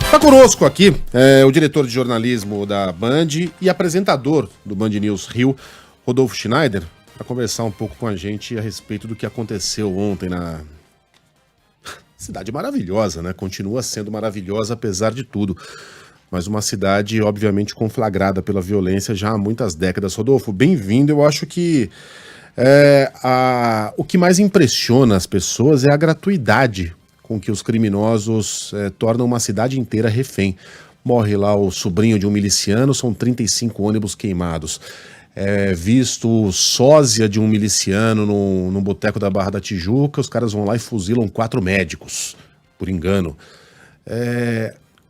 Está conosco aqui o diretor de jornalismo da Band e apresentador do Band News Rio, Rodolfo Schneider, para conversar um pouco com a gente a respeito do que aconteceu ontem na cidade maravilhosa, né? Continua sendo maravilhosa apesar de tudo, mas uma cidade obviamente conflagrada pela violência já há muitas décadas. Rodolfo, bem-vindo. Eu acho que o que mais impressiona as pessoas é a gratuidade com que os criminosos tornam uma cidade inteira refém. Morre lá o sobrinho de um miliciano, são 35 ônibus queimados. Visto sósia de um miliciano num boteco da Barra da Tijuca, os caras vão lá e fuzilam 4 médicos, por engano.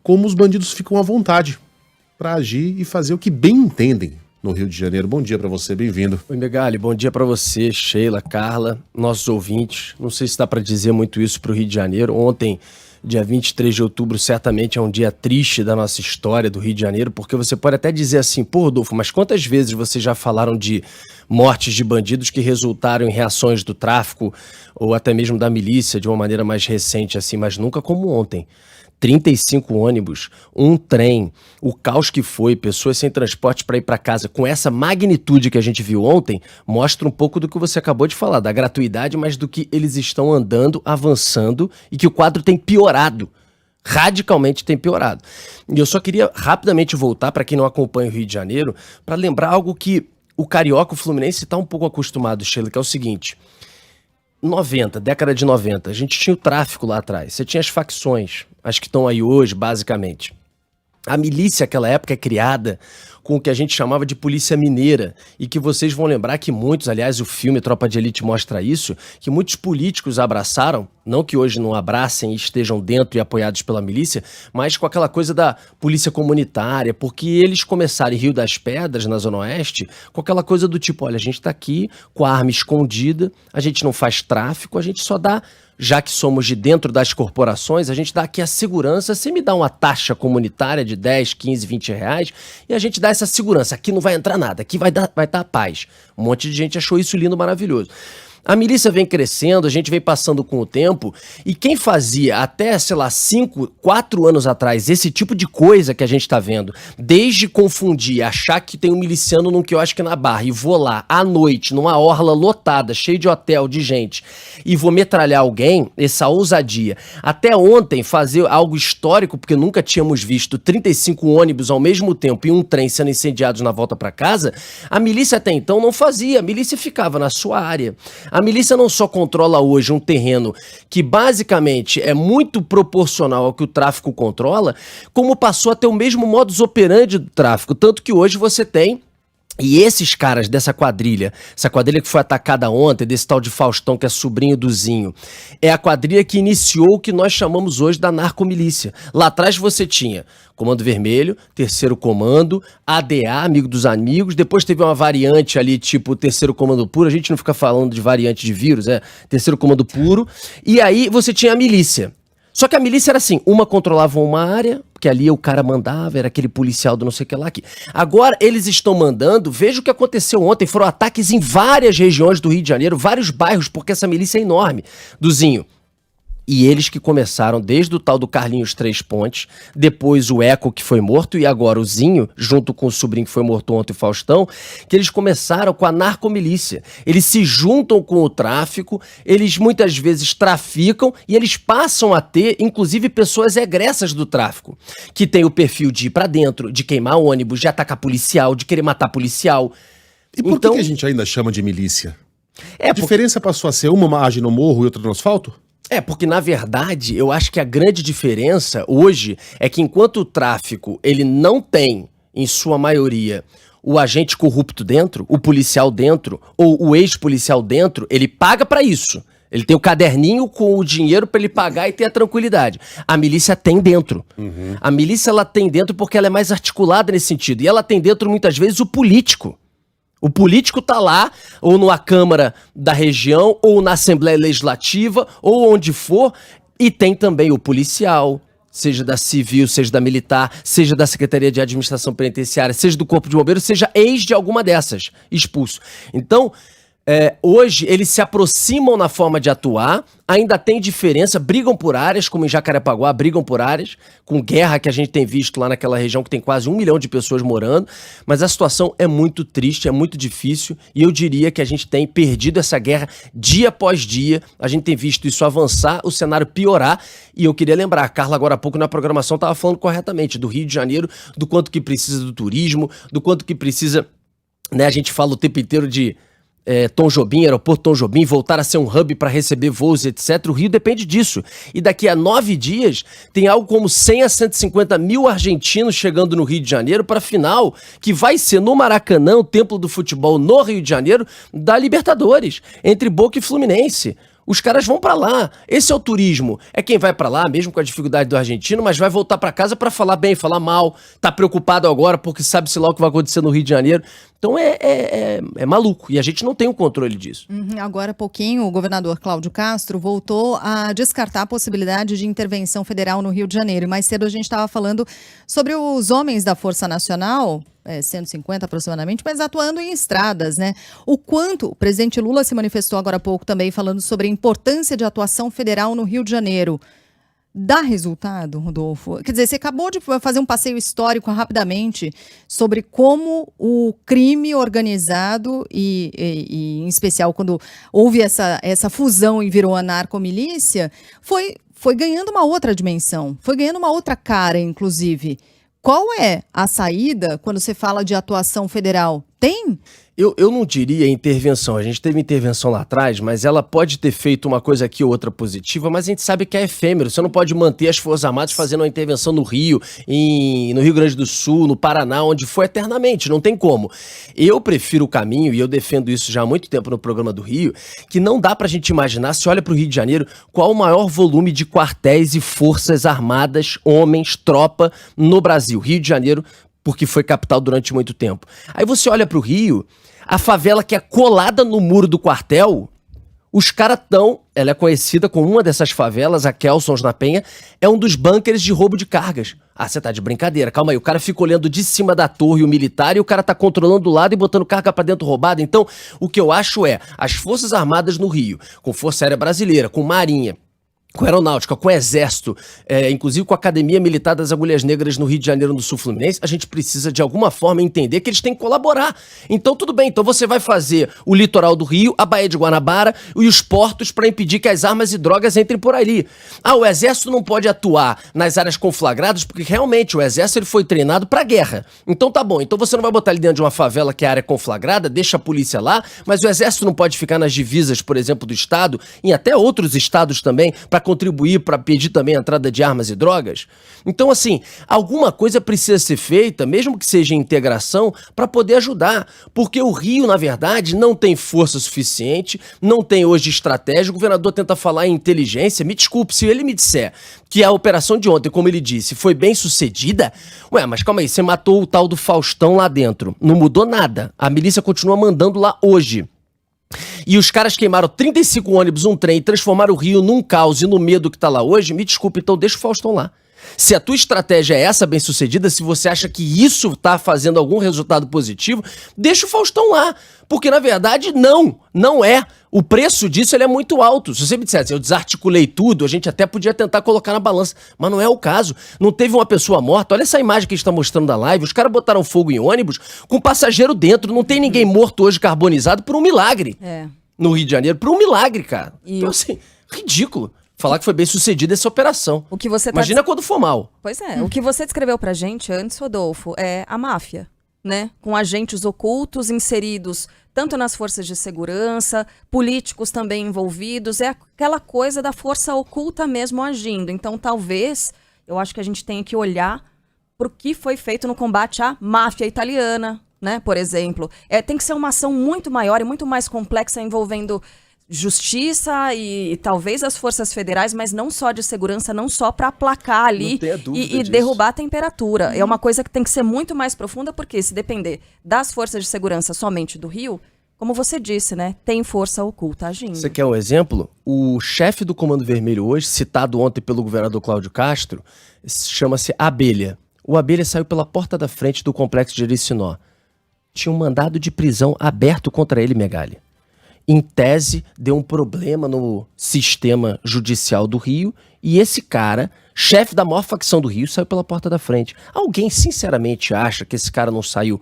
Como os bandidos ficam à vontade para agir e fazer o que bem entendem no Rio de Janeiro. Bom dia para você, bem-vindo. Oi, Megali, bom dia para você, Sheila, Carla, nossos ouvintes. Não sei se dá para dizer muito isso para o Rio de Janeiro. Ontem, dia 23 de outubro, certamente é um dia triste da nossa história do Rio de Janeiro, porque você pode até dizer assim, pô, Rodolfo, mas quantas vezes vocês já falaram de mortes de bandidos que resultaram em reações do tráfico ou até mesmo da milícia de uma maneira mais recente assim, mas nunca como ontem. 35 ônibus, um trem, o caos que foi, pessoas sem transporte para ir para casa, com essa magnitude que a gente viu ontem, mostra um pouco do que você acabou de falar, da gratuidade, mas do que eles estão andando, avançando e que o quadro tem piorado. Radicalmente tem piorado. E eu só queria rapidamente voltar, para quem não acompanha o Rio de Janeiro, para lembrar algo que o carioca, o fluminense, está um pouco acostumado, Sheila, que é o seguinte: década de 90, a gente tinha o tráfico lá atrás, você tinha as facções, as que estão aí hoje, basicamente. A milícia, naquela época, é criada com o que a gente chamava de polícia mineira, e que vocês vão lembrar que muitos, aliás, o filme Tropa de Elite mostra isso, que muitos políticos abraçaram, não que hoje não abracem e estejam dentro e apoiados pela milícia, mas com aquela coisa da polícia comunitária, porque eles começaram em Rio das Pedras, na Zona Oeste, com aquela coisa do tipo, olha, a gente tá aqui com a arma escondida, a gente não faz tráfico, a gente só dá, já que somos de dentro das corporações, a gente dá aqui a segurança, você me dá uma taxa comunitária de 10, 15, 20 reais, e a gente dá essa segurança, aqui não vai entrar nada, aqui vai dar paz. Um monte de gente achou isso lindo, maravilhoso. A milícia vem crescendo, a gente vem passando com o tempo, e quem fazia até, 5, 4 anos atrás esse tipo de coisa que a gente tá vendo, desde confundir, achar que tem um miliciano num quiosque na Barra e vou lá à noite, numa orla lotada, cheio de hotel, de gente, e vou metralhar alguém, essa ousadia, até ontem fazer algo histórico, porque nunca tínhamos visto 35 ônibus ao mesmo tempo e um trem sendo incendiados na volta para casa, a milícia até então não fazia, a milícia ficava na sua área. A milícia não só controla hoje um terreno que basicamente é muito proporcional ao que o tráfico controla, como passou a ter o mesmo modus operandi do tráfico, tanto que hoje você tem. E esses caras dessa quadrilha, essa quadrilha que foi atacada ontem, desse tal de Faustão, que é sobrinho do Zinho, é a quadrilha que iniciou o que nós chamamos hoje da narcomilícia. Lá atrás você tinha Comando Vermelho, Terceiro Comando, ADA, Amigo dos Amigos, depois teve uma variante ali, tipo Terceiro Comando Puro, a gente não fica falando de variante de vírus, Terceiro Comando Puro, e aí você tinha a milícia. Só que a milícia era assim, uma controlava uma área, porque ali o cara mandava, era aquele policial do não sei o que lá aqui. Agora eles estão mandando, veja o que aconteceu ontem, foram ataques em várias regiões do Rio de Janeiro, vários bairros, porque essa milícia é enorme, do Zinho. E eles que começaram desde o tal do Carlinhos Três Pontes, depois o Eco que foi morto e agora o Zinho, junto com o sobrinho que foi morto ontem, o Faustão, que eles começaram com a narcomilícia. Eles se juntam com o tráfico, eles muitas vezes traficam e eles passam a ter, inclusive, pessoas egressas do tráfico, que tem o perfil de ir pra dentro, de queimar ônibus, de atacar policial, de querer matar policial. E por que a gente ainda chama de milícia? A diferença passou a ser uma age no morro e outra no asfalto? Porque na verdade, eu acho que a grande diferença hoje é que enquanto o tráfico, ele não tem, em sua maioria, o agente corrupto dentro, o policial dentro, ou o ex-policial dentro, ele paga pra isso. Ele tem o caderninho com o dinheiro pra ele pagar e ter a tranquilidade. A milícia tem dentro. A milícia, ela tem dentro porque ela é mais articulada nesse sentido. E ela tem dentro, muitas vezes, o político. O político tá lá, ou numa Câmara da região, ou na Assembleia Legislativa, ou onde for, e tem também o policial, seja da Civil, seja da Militar, seja da Secretaria de Administração Penitenciária, seja do Corpo de Bombeiros, seja ex de alguma dessas, expulso. Então, Hoje eles se aproximam na forma de atuar, ainda tem diferença, brigam por áreas, como em Jacarepaguá, brigam por áreas, com guerra que a gente tem visto lá naquela região que tem quase 1 milhão de pessoas morando, mas a situação é muito triste, é muito difícil, e eu diria que a gente tem perdido essa guerra dia após dia, a gente tem visto isso avançar, o cenário piorar, e eu queria lembrar, a Carla agora há pouco na programação estava falando corretamente, do Rio de Janeiro, do quanto que precisa do turismo, do quanto que precisa, né, a gente fala o tempo inteiro de Tom Jobim, aeroporto Tom Jobim, voltar a ser um hub para receber voos, etc. O Rio depende disso. E daqui a 9 dias, tem algo como 100 a 150 mil argentinos chegando no Rio de Janeiro para a final, que vai ser no Maracanã, o templo do futebol no Rio de Janeiro, da Libertadores, entre Boca e Fluminense. Os caras vão pra lá. Esse é o turismo. É quem vai pra lá, mesmo com a dificuldade do argentino, mas vai voltar pra casa pra falar bem, falar mal. Tá preocupado agora porque sabe-se lá o que vai acontecer no Rio de Janeiro. Então é maluco. E a gente não tem o controle disso. Agora há pouquinho, o governador Cláudio Castro voltou a descartar a possibilidade de intervenção federal no Rio de Janeiro. E mais cedo a gente estava falando sobre os homens da Força Nacional, 150 aproximadamente, mas atuando em estradas, né? O quanto o presidente Lula se manifestou agora há pouco também falando sobre a importância de atuação federal no Rio de Janeiro. Dá resultado, Rodolfo? Quer dizer, você acabou de fazer um passeio histórico rapidamente sobre como o crime organizado e em especial quando houve essa fusão e virou a narcomilícia, foi ganhando uma outra dimensão, foi ganhando uma outra cara, inclusive. Qual é a saída quando você fala de atuação federal? Tem? Eu não diria intervenção, a gente teve intervenção lá atrás, mas ela pode ter feito uma coisa aqui ou outra positiva, mas a gente sabe que é efêmero, você não pode manter as Forças Armadas fazendo uma intervenção no Rio, no Rio Grande do Sul, no Paraná, onde foi eternamente, não tem como. Eu prefiro o caminho, e eu defendo isso já há muito tempo no programa do Rio, que não dá pra gente imaginar, se olha pro Rio de Janeiro, qual o maior volume de quartéis e forças armadas, homens, tropa no Brasil. Rio de Janeiro, porque foi capital durante muito tempo. Aí você olha pro Rio, a favela que é colada no muro do quartel, os caras ela é conhecida como uma dessas favelas, a Kelsons na Penha, é um dos bunkers de roubo de cargas. Ah, você tá de brincadeira, calma aí, o cara fica olhando de cima da torre o militar e o cara tá controlando do lado e botando carga pra dentro roubada. Então, o que eu acho é, as Forças Armadas no Rio, com Força Aérea Brasileira, com Marinha, com aeronáutica, com exército, inclusive com a Academia Militar das Agulhas Negras no Rio de Janeiro, no Sul Fluminense, a gente precisa de alguma forma entender que eles têm que colaborar. Então tudo bem, então você vai fazer o litoral do Rio, a Baía de Guanabara e os portos para impedir que as armas e drogas entrem por ali. Ah, o exército não pode atuar nas áreas conflagradas porque realmente o exército ele foi treinado para guerra. Então tá bom, então você não vai botar ele dentro de uma favela que é área conflagrada, deixa a polícia lá, mas o exército não pode ficar nas divisas, por exemplo, do estado, e até outros estados também, para contribuir para pedir também a entrada de armas e drogas. Então, assim, alguma coisa precisa ser feita, mesmo que seja integração, para poder ajudar. Porque o Rio, na verdade, não tem força suficiente, não tem hoje estratégia. O governador tenta falar em inteligência. Me desculpe, se ele me disser que a operação de ontem, como ele disse, foi bem sucedida, mas calma aí, você matou o tal do Faustão lá dentro. Não mudou nada. A milícia continua mandando lá hoje. E os caras queimaram 35 ônibus, um trem, transformaram o Rio num caos e no medo que tá lá hoje, me desculpe, então deixa o Faustão lá. Se a tua estratégia é essa bem sucedida, se você acha que isso tá fazendo algum resultado positivo, deixa o Faustão lá. Porque na verdade não é. O preço disso ele é muito alto. Se você me dissesse, eu desarticulei tudo, a gente até podia tentar colocar na balança. Mas não é o caso. Não teve uma pessoa morta. Olha essa imagem que a gente tá mostrando da live. Os caras botaram fogo em ônibus com passageiro dentro. Não tem ninguém morto hoje carbonizado por um milagre. No Rio de Janeiro, por um milagre, cara. Então assim, ridículo. Falar que foi bem sucedida essa operação. O que você Imagina quando for mal. Pois é, o que você descreveu pra gente antes, Rodolfo, é a máfia, né? Com agentes ocultos inseridos tanto nas forças de segurança, políticos também envolvidos, é aquela coisa da força oculta mesmo agindo. Então, talvez, eu acho que a gente tenha que olhar pro que foi feito no combate à máfia italiana, né? Por exemplo. Tem que ser uma ação muito maior e muito mais complexa envolvendo justiça e talvez as forças federais, mas não só de segurança, não só para aplacar ali e derrubar a temperatura. É uma coisa que tem que ser muito mais profunda, porque se depender das forças de segurança somente do Rio, como você disse, né, tem força oculta agindo. Você quer um exemplo? O chefe do Comando Vermelho hoje, citado ontem pelo governador Cláudio Castro, chama-se Abelha. O Abelha saiu pela porta da frente do complexo de Ericinó. Tinha um mandado de prisão aberto contra ele, Megali. em tese, deu um problema no sistema judicial do Rio e esse cara, chefe da maior facção do Rio, saiu pela porta da frente. Alguém sinceramente acha que esse cara não saiu,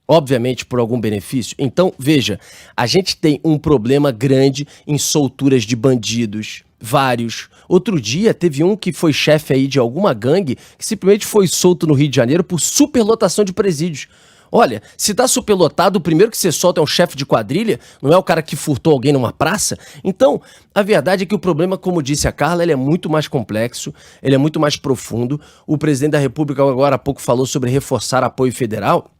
obviamente, por algum benefício? Então, veja, a gente tem um problema grande em solturas de bandidos, vários. Outro dia teve um que foi chefe aí de alguma gangue que simplesmente foi solto no Rio de Janeiro por superlotação de presídios. Olha, se tá superlotado, o primeiro que você solta é um chefe de quadrilha, não é o cara que furtou alguém numa praça? Então, a verdade é que o problema, como disse a Carla, ele é muito mais complexo, ele é muito mais profundo. O presidente da República agora há pouco falou sobre reforçar apoio federal.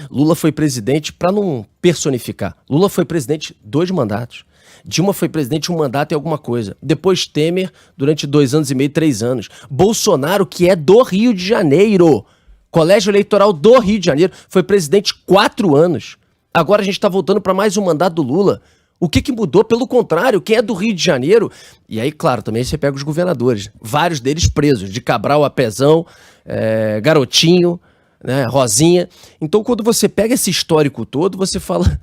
Lula foi presidente, para não personificar, Lula foi presidente 2 mandatos. Dilma foi presidente 1 mandato e alguma coisa. Depois Temer, durante 2 anos e meio, 3 anos. Bolsonaro, que é do Rio de Janeiro, Colégio Eleitoral do Rio de Janeiro, foi presidente 4 anos. Agora a gente está voltando para mais um mandato do Lula. O que mudou? Pelo contrário, quem é do Rio de Janeiro... E aí, claro, também você pega os governadores, vários deles presos, de Cabral a Pezão, Garotinho, né, Rosinha. Então, quando você pega esse histórico todo, você fala,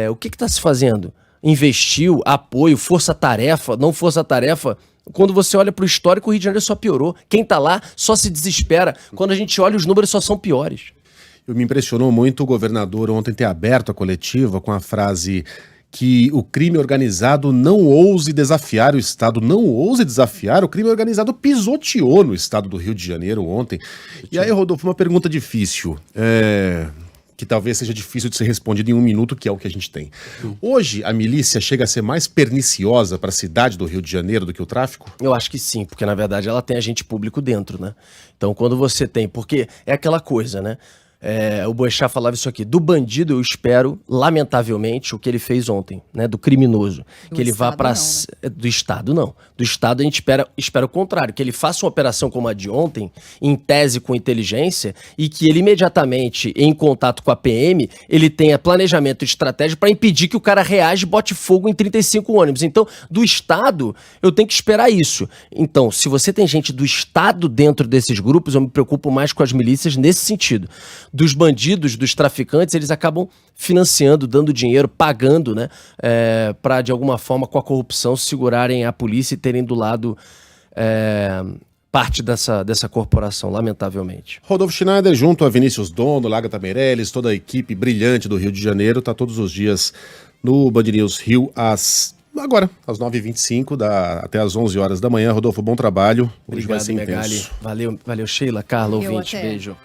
o que está se fazendo? Investiu, apoio, força-tarefa, não força-tarefa. Quando você olha para o histórico, o Rio de Janeiro só piorou. Quem está lá só se desespera. Quando a gente olha, os números só são piores. Me impressionou muito o governador ontem ter aberto a coletiva com a frase que o crime organizado não ouse desafiar o Estado. Não ouse desafiar, o crime organizado pisoteou no estado do Rio de Janeiro ontem. E aí, Rodolfo, uma pergunta difícil, que talvez seja difícil de ser respondida em 1 minuto, que é o que a gente tem. Hoje, a milícia chega a ser mais perniciosa para a cidade do Rio de Janeiro do que o tráfico? Eu acho que sim, porque na verdade ela tem agente público dentro, né? Então quando você tem, porque é aquela coisa, né? O Boechat falava isso aqui, do bandido eu espero, lamentavelmente, o que ele fez ontem, né, do criminoso, que ele vá para do Estado não, do Estado a gente espera o contrário, que ele faça uma operação como a de ontem, em tese com inteligência, e que ele imediatamente, em contato com a PM, ele tenha planejamento e estratégia para impedir que o cara reaja e bote fogo em 35 ônibus. Então, do Estado, eu tenho que esperar isso. Então, se você tem gente do Estado dentro desses grupos, eu me preocupo mais com as milícias nesse sentido. Dos bandidos, dos traficantes, eles acabam financiando, dando dinheiro, pagando, né, para de alguma forma com a corrupção segurarem a polícia e terem do lado parte dessa corporação, lamentavelmente. Rodolfo Schneider, junto a Vinícius Dono, Agatha Meirelles, toda a equipe brilhante do Rio de Janeiro, está todos os dias no Band News Rio, agora, às 9h25, até às 11 horas da manhã. Rodolfo, bom trabalho. Hoje vai ser intenso. Valeu, Sheila, Carla, ouvinte, beijo.